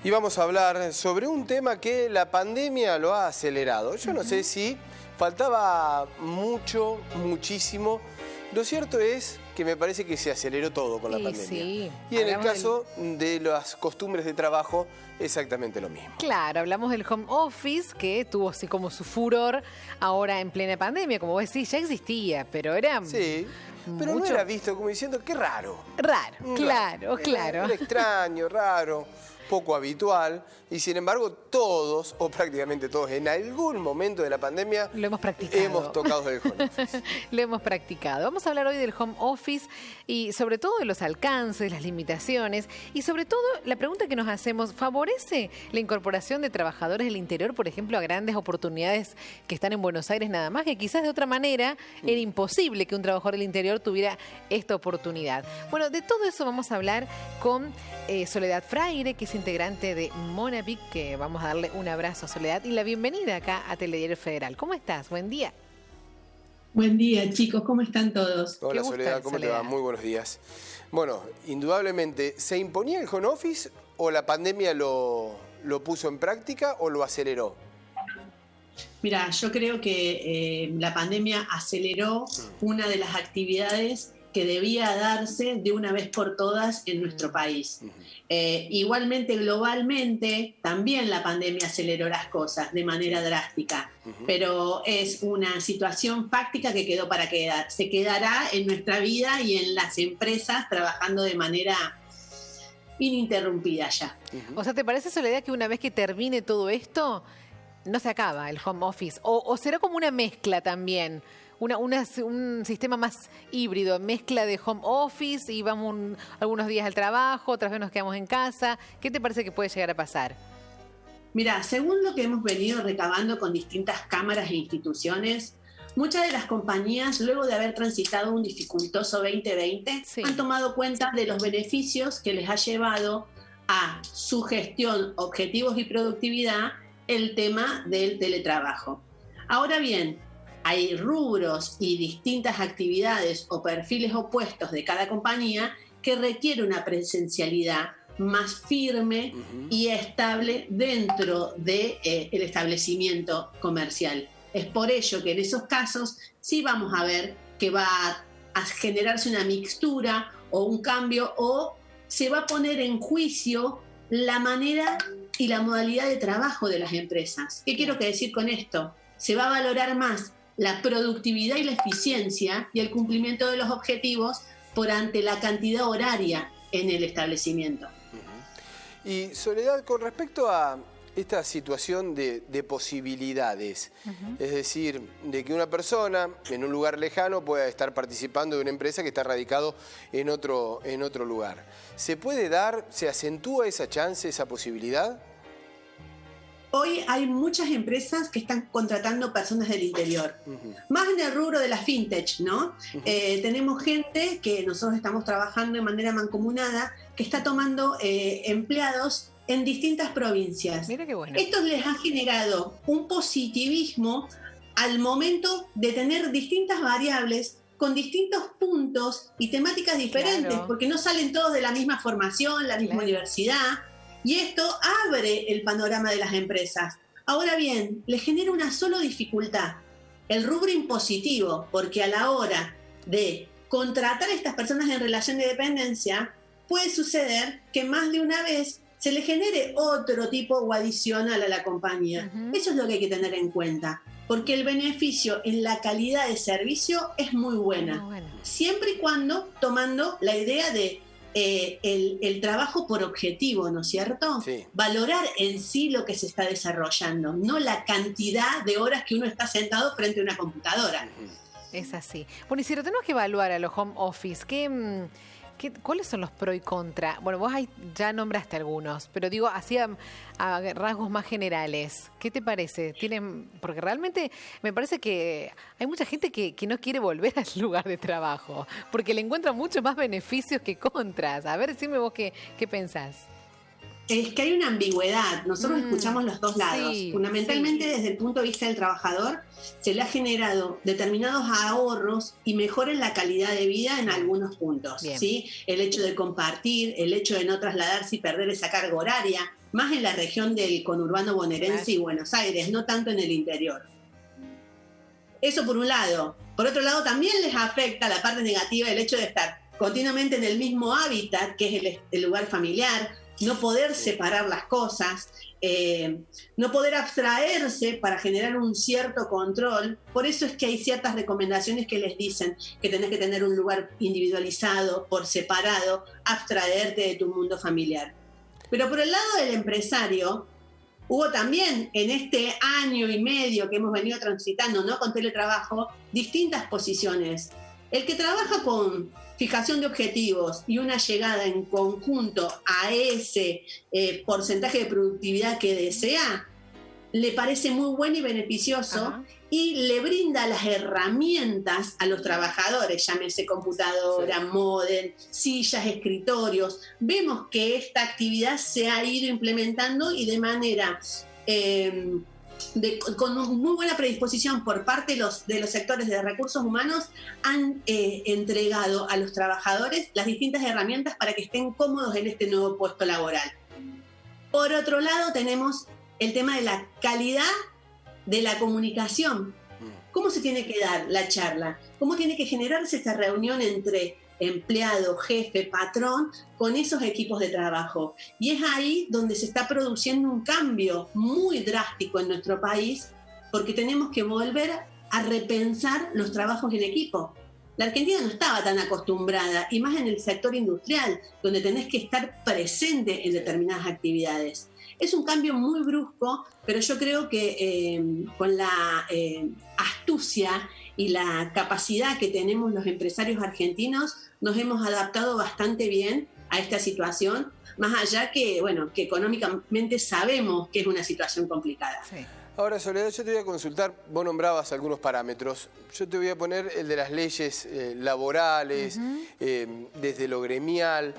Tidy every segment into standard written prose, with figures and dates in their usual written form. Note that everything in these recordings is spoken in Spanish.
Y vamos a hablar sobre un tema que la pandemia lo ha acelerado. Yo no sé si faltaba mucho, muchísimo. Lo cierto es que me parece que se aceleró todo con la pandemia. Sí. Y en el caso de las costumbres de trabajo, exactamente lo mismo. Claro, hablamos del home office, que tuvo así como su furor ahora en plena pandemia. Como vos decís, ya existía, pero era... Sí, pero no era visto como diciendo, qué raro. Raro, claro. Era extraño, raro, poco habitual. Y sin embargo, todos, o prácticamente todos, en algún momento de la pandemia... Lo hemos practicado. Hemos tocado el home office. Lo hemos practicado. Vamos a hablar hoy del home office y sobre todo de los alcances, las limitaciones y sobre todo la pregunta que nos hacemos, ¿favorece la incorporación de trabajadores del interior, por ejemplo, a grandes oportunidades que están en Buenos Aires nada más? Que quizás de otra manera era imposible que un trabajador del interior tuviera esta oportunidad. Bueno, de todo eso vamos a hablar con Soledad Fraire, que es integrante de Monavic, que vamos a darle un abrazo a Soledad y la bienvenida acá a Telediario Federal. ¿Cómo estás? Buen día. Buen día, chicos. ¿Cómo están todos? Hola, Soledad. ¿Cómo te va? Muy buenos días. Bueno, indudablemente, ¿se imponía el home office o la pandemia lo puso en práctica o lo aceleró? Mira, yo creo que la pandemia aceleró una de las actividades que debía darse de una vez por todas en nuestro país. Igualmente, globalmente, también la pandemia aceleró las cosas de manera drástica, pero es una situación fáctica que quedó para quedar. Se quedará en nuestra vida y en las empresas trabajando de manera ininterrumpida ya. O sea, ¿te parece, Soledad, que una vez que termine todo esto, no se acaba el home office? ¿O será como una mezcla también? Un sistema más híbrido, mezcla de home office y vamos algunos días al trabajo, otras veces nos quedamos en casa. ¿Qué te parece que puede llegar a pasar? Mira, según lo que hemos venido recabando con distintas cámaras e instituciones, muchas de las compañías, luego de haber transitado un dificultoso 2020, han tomado cuenta de los beneficios que les ha llevado a su gestión, objetivos y productividad el tema del teletrabajo. Ahora bien, hay rubros y distintas actividades o perfiles opuestos de cada compañía que requiere una presencialidad más firme y estable dentro del establecimiento comercial. Es por ello que en esos casos sí vamos a ver que va a generarse una mixtura o un cambio, o se va a poner en juicio la manera y la modalidad de trabajo de las empresas. ¿Qué quiero decir con esto? Se va a valorar más la productividad y la eficiencia y el cumplimiento de los objetivos por ante la cantidad horaria en el establecimiento. Y Soledad, con respecto a esta situación de posibilidades, es decir, de que una persona en un lugar lejano pueda estar participando de una empresa que está radicado en otro lugar, ¿se puede dar, se acentúa esa chance, esa posibilidad? Hoy hay muchas empresas que están contratando personas del interior, más en el rubro de la fintech, ¿no? Tenemos gente que nosotros estamos trabajando de manera mancomunada, que está tomando empleados en distintas provincias. Mira qué bueno. Esto les ha generado un positivismo al momento de tener distintas variables con distintos puntos y temáticas diferentes, porque no salen todos de la misma formación, la misma universidad. Y esto abre el panorama de las empresas. Ahora bien, le genera una sola dificultad, el rubro impositivo, porque a la hora de contratar a estas personas en relación de dependencia, puede suceder que más de una vez se le genere otro tipo o adicional a la compañía. Eso es lo que hay que tener en cuenta, porque el beneficio en la calidad de servicio es muy buena, siempre y cuando tomando la idea de el trabajo por objetivo, ¿no es cierto? Sí. Valorar en sí lo que se está desarrollando, no la cantidad de horas que uno está sentado frente a una computadora. Es así. Bueno, y si lo tenemos que evaluar a los home office, ¿cuáles son los pros y contra? Bueno, vos ahí ya nombraste algunos, pero digo, así a rasgos más generales. ¿Qué te parece? Porque realmente me parece que hay mucha gente que no quiere volver al lugar de trabajo, porque le encuentra muchos más beneficios que contras. A ver, decime vos qué pensás. Es que hay una ambigüedad, nosotros escuchamos los dos lados. Fundamentalmente desde el punto de vista del trabajador, se le ha generado determinados ahorros y mejora en la calidad de vida en algunos puntos. ¿Sí? El hecho de compartir, el hecho de no trasladarse y perder esa carga horaria, más en la región del conurbano bonaerense y Buenos Aires, no tanto en el interior. Eso por un lado. Por otro lado, también les afecta la parte negativa el hecho de estar continuamente en el mismo hábitat, que es el lugar familiar, no poder separar las cosas, no poder abstraerse para generar un cierto control. Por eso es que hay ciertas recomendaciones que les dicen que tenés que tener un lugar individualizado, por separado, abstraerte de tu mundo familiar. Pero por el lado del empresario, hubo también en este año y medio que hemos venido transitando, ¿no?, con teletrabajo, distintas posiciones. El que trabaja con fijación de objetivos y una llegada en conjunto a ese porcentaje de productividad que desea, le parece muy bueno y beneficioso. Y le brinda las herramientas a los trabajadores, llámese computadora, módem, sillas, escritorios. Vemos que esta actividad se ha ido implementando y de manera con muy buena predisposición por parte de los sectores de recursos humanos, han entregado a los trabajadores las distintas herramientas para que estén cómodos en este nuevo puesto laboral. Por otro lado, tenemos el tema de la calidad de la comunicación. ¿Cómo se tiene que dar la charla? ¿Cómo tiene que generarse esta reunión entre empleado, jefe, patrón, con esos equipos de trabajo? Y es ahí donde se está produciendo un cambio muy drástico en nuestro país, porque tenemos que volver a repensar los trabajos en equipo. La Argentina no estaba tan acostumbrada, y más en el sector industrial, donde tenés que estar presente en determinadas actividades. Es un cambio muy brusco, pero yo creo que con la astucia y la capacidad que tenemos los empresarios argentinos, nos hemos adaptado bastante bien a esta situación, más allá que, bueno, que económicamente sabemos que es una situación complicada. Sí. Ahora, Soledad, yo te voy a consultar, vos nombrabas algunos parámetros, yo te voy a poner el de las leyes laborales, desde lo gremial.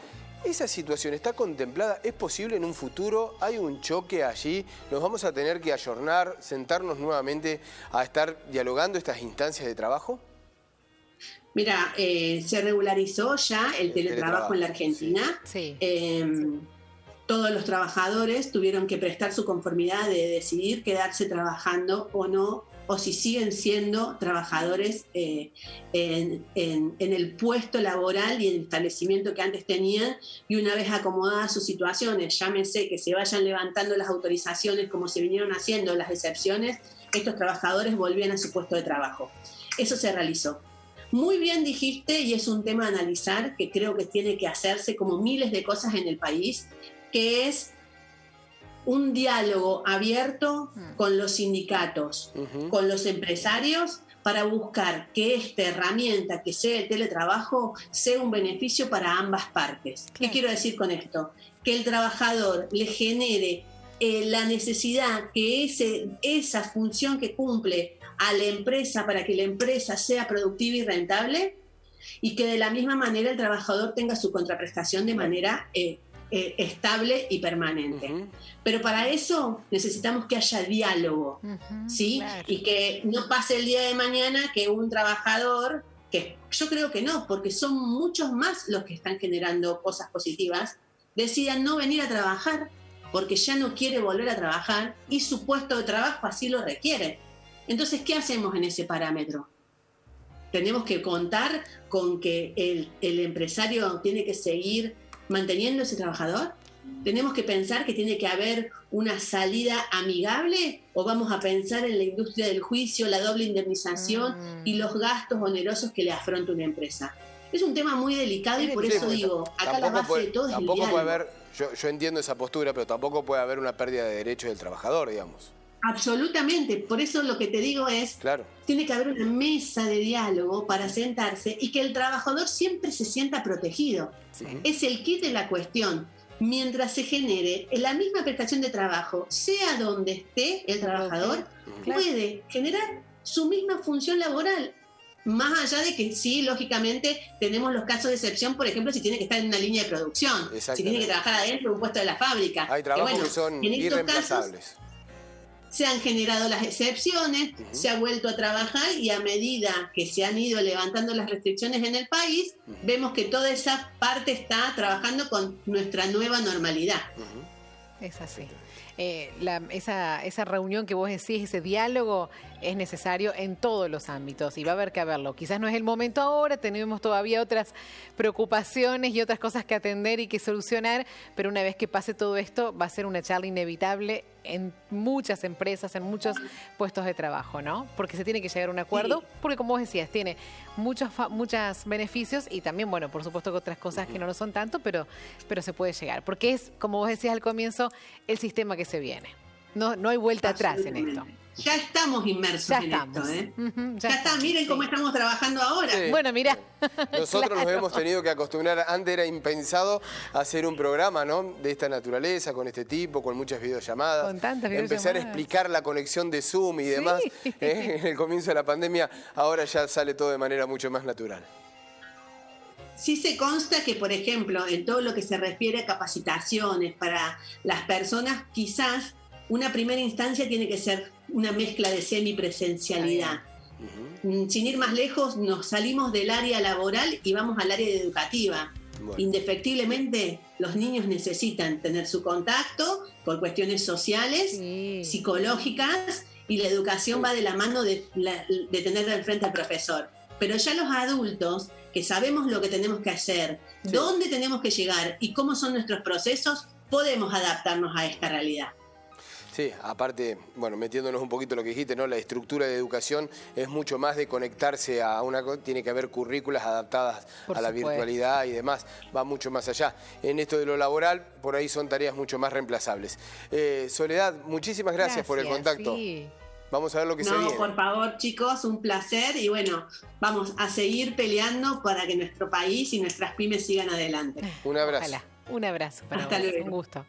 ¿Esa situación está contemplada? ¿Es posible en un futuro? ¿Hay un choque allí? ¿Nos vamos a tener que ayornar, sentarnos nuevamente a estar dialogando estas instancias de trabajo? Mira, se regularizó ya el teletrabajo en la Argentina. Sí. Todos los trabajadores tuvieron que prestar su conformidad de decidir quedarse trabajando o no, o si siguen siendo trabajadores en el puesto laboral y en el establecimiento que antes tenían, y una vez acomodadas sus situaciones, llámese que se vayan levantando las autorizaciones como se vinieron haciendo las excepciones, estos trabajadores volvían a su puesto de trabajo. Eso se realizó. Muy bien dijiste, y es un tema a analizar, que creo que tiene que hacerse como miles de cosas en el país, que es un diálogo abierto con los sindicatos, con los empresarios, para buscar que esta herramienta que sea el teletrabajo sea un beneficio para ambas partes. Claro. ¿Qué quiero decir con esto? Que el trabajador le genere la necesidad que esa función que cumple a la empresa para que la empresa sea productiva y rentable, y que de la misma manera el trabajador tenga su contraprestación de manera estable y permanente. Pero para eso necesitamos que haya diálogo, ¿sí? Claro. Y que no pase el día de mañana que un trabajador, que yo creo que no, porque son muchos más los que están generando cosas positivas, decidan no venir a trabajar porque ya no quiere volver a trabajar y su puesto de trabajo así lo requiere. Entonces, ¿qué hacemos en ese parámetro? Tenemos que contar con que el empresario tiene que seguir manteniendo ese trabajador. ¿Tenemos que pensar que tiene que haber una salida amigable, o vamos a pensar en la industria del juicio, la doble indemnización y los gastos onerosos que le afronta una empresa? Es un tema muy delicado y por eso digo, acá la base de todo es el diálogo. Puede haber, yo entiendo esa postura, pero tampoco puede haber una pérdida de derechos del trabajador, digamos. Absolutamente, por eso lo que te digo es, claro, tiene que haber una mesa de diálogo para sentarse y que el trabajador siempre se sienta protegido. Sí. Es el kit de la cuestión. Mientras se genere la misma prestación de trabajo, sea donde esté el trabajador, puede generar su misma función laboral. Más allá de que sí, lógicamente, tenemos los casos de excepción, por ejemplo, si tiene que estar en una línea de producción, si tiene que trabajar adentro de un puesto de la fábrica. Hay trabajos que son irreemplazables. Se han generado las excepciones, se ha vuelto a trabajar, y a medida que se han ido levantando las restricciones en el país, vemos que toda esa parte está trabajando con nuestra nueva normalidad. Es así. Esa reunión que vos decís, ese diálogo es necesario en todos los ámbitos y va a haber que haberlo. Quizás no es el momento ahora, tenemos todavía otras preocupaciones y otras cosas que atender y que solucionar, pero una vez que pase todo esto va a ser una charla inevitable en muchas empresas, en muchos puestos de trabajo, ¿no? Porque se tiene que llegar a un acuerdo, sí, porque como vos decías, tiene muchos beneficios y también, bueno, por supuesto que otras cosas que no lo son tanto, pero se puede llegar. Porque es, como vos decías al comienzo, el sistema que se viene. No hay vuelta atrás en esto. Ya estamos inmersos esto, ¿eh? Ya está, miren cómo estamos trabajando ahora. Sí. Bueno, mira. Nosotros Claro. nos hemos tenido que acostumbrar, antes era impensado hacer un programa, ¿no?, de esta naturaleza, con este tipo, con muchas videollamadas. Con tantas videollamadas. Empezar a explicar la conexión de Zoom y demás. En el comienzo de la pandemia, ahora ya sale todo de manera mucho más natural. Sí se consta que, por ejemplo, en todo lo que se refiere a capacitaciones para las personas, quizás una primera instancia tiene que ser una mezcla de semipresencialidad. Sin ir más lejos, nos salimos del área laboral y vamos al área educativa. Bueno. Indefectiblemente, los niños necesitan tener su contacto por cuestiones sociales, psicológicas, y la educación va de la mano de tener al frente al profesor. Pero ya los adultos, que sabemos lo que tenemos que hacer, dónde tenemos que llegar y cómo son nuestros procesos, podemos adaptarnos a esta realidad. Sí, aparte, bueno, metiéndonos un poquito en lo que dijiste, ¿no? La estructura de educación es mucho más de conectarse a una cosa, tiene que haber currículas adaptadas a la virtualidad y demás, va mucho más allá. En esto de lo laboral, por ahí son tareas mucho más reemplazables. Soledad, muchísimas gracias por el contacto. Sí. Vamos a ver lo que se viene. No, por favor, chicos, un placer y bueno, vamos a seguir peleando para que nuestro país y nuestras pymes sigan adelante. Un abrazo. Ojalá. Un abrazo para vos. Hasta luego. Un gusto.